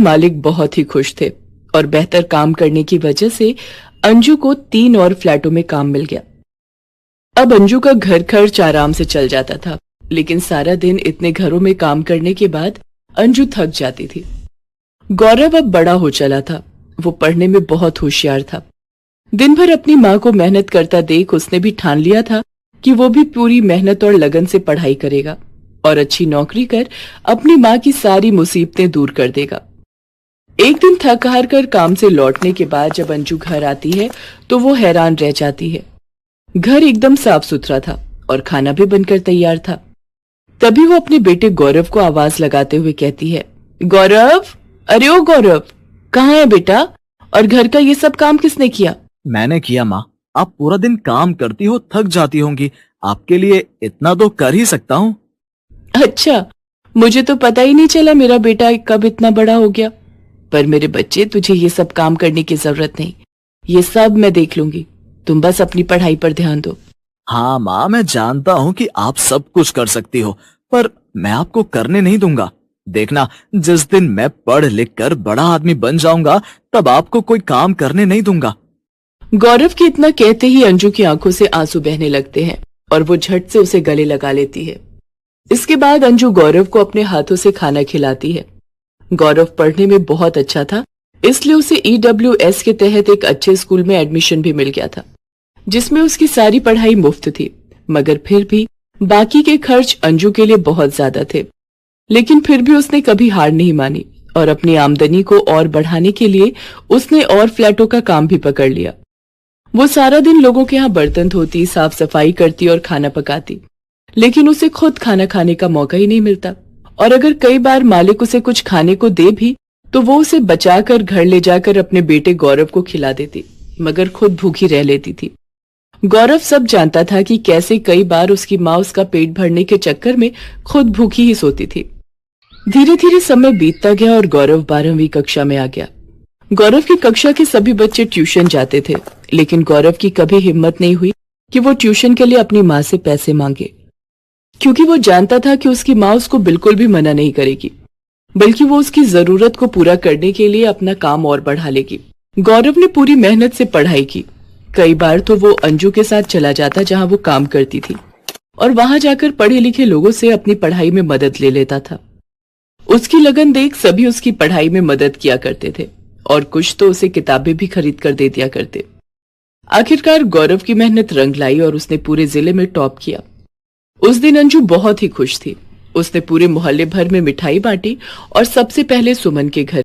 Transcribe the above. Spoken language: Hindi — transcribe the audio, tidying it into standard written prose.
मालिक बहुत ही खुश थे और बेहतर काम करने की वजह से अंजू को 3 और फ्लैटों में काम मिल गया। अब अंजू का घर खर्च आराम से चल जाता था, लेकिन सारा दिन इतने घरों में काम करने के बाद अंजू थक जाती थी। गौरव अब बड़ा हो चला था। वो पढ़ने में बहुत होशियार था। दिन भर अपनी माँ को मेहनत करता देख उसने भी ठान लिया था कि वो भी पूरी मेहनत और लगन से पढ़ाई करेगा और अच्छी नौकरी कर अपनी माँ की सारी मुसीबतें दूर कर देगा। एक दिन थक हार कर काम से लौटने के बाद जब अंजू घर आती है तो वो हैरान रह जाती है। घर एकदम साफ सुथरा था और खाना भी बनकर तैयार था। तभी वो अपने बेटे गौरव को आवाज लगाते हुए कहती है, गौरव, अरे ओ गौरव, कहाँ है बेटा? और घर का ये सब काम किसने किया? मैंने किया माँ। आप पूरा दिन काम करती हो, थक जाती होंगी। आपके लिए इतना तो कर ही सकता हूँ। अच्छा, मुझे तो पता ही नहीं चला मेरा बेटा कब इतना बड़ा हो गया। पर मेरे बच्चे, तुझे ये सब काम करने की जरूरत नहीं। ये सब मैं देख लूंगी। तुम बस अपनी पढ़ाई पर ध्यान दो। हाँ माँ, मैं जानता हूँ कि आप सब कुछ कर सकती हो, पर मैं आपको करने नहीं दूंगा। देखना, जिस दिन मैं पढ़ लिख कर बड़ा आदमी बन जाऊंगा तब आपको कोई काम करने नहीं दूंगा। गौरव के इतना कहते ही अंजू की आंखों से आंसू बहने लगते हैं और वो झट से उसे गले लगा लेती है। इसके बाद अंजू गौरव को अपने हाथों से खाना खिलाती है। गौरव पढ़ने में बहुत अच्छा था, इसलिए उसे EWS के तहत एक अच्छे स्कूल में एडमिशन भी मिल गया था, जिसमें उसकी सारी पढ़ाई मुफ्त थी। मगर फिर भी बाकी के खर्च अंजू के लिए बहुत ज्यादा थे। लेकिन फिर भी उसने कभी हार नहीं मानी और अपनी आमदनी को और बढ़ाने के लिए उसने और फ्लैटों का काम भी पकड़ लिया। वो सारा दिन लोगों के यहाँ बर्तन धोती, साफ सफाई करती और खाना पकाती, लेकिन उसे खुद खाना खाने का मौका ही नहीं मिलता। और अगर कई बार मालिक उसे कुछ खाने को दे भी तो वो उसे बचाकर घर ले जाकर अपने बेटे गौरव को खिला देती, मगर खुद भूखी रह लेती थी। गौरव सब जानता था कि कैसे कई बार उसकी माँ उसका पेट भरने के चक्कर में खुद भूखी ही सोती थी। धीरे धीरे समय बीतता गया और गौरव 12वीं कक्षा में आ गया। गौरव की कक्षा के सभी बच्चे ट्यूशन जाते थे, लेकिन गौरव की कभी हिम्मत नहीं हुई कि वो ट्यूशन के लिए अपनी माँ से पैसे मांगे, क्योंकि वो जानता था कि उसकी माँ उसको बिल्कुल भी मना नहीं करेगी, बल्कि वो उसकी जरूरत को पूरा करने के लिए अपना काम और बढ़ा लेगी। गौरव ने पूरी मेहनत से पढ़ाई की। कई बार तो वो अंजू के साथ चला जाता जहां वो काम करती थी और वहां जाकर पढ़े लिखे लोगों से अपनी पढ़ाई में मदद ले लेता था। उसकी लगन देख सभी उसकी पढ़ाई में मदद किया करते थे और कुछ तो उसे किताबें भी खरीद कर दे दिया करते। आखिरकार गौरव की मेहनत रंग लाई और उसने पूरे जिले में टॉप किया। उस दिन अंजू बहुत ही खुश थी। उसने पूरे मोहल्ले भर में मिठाई बांटी और सबसे पहले सुमन के घर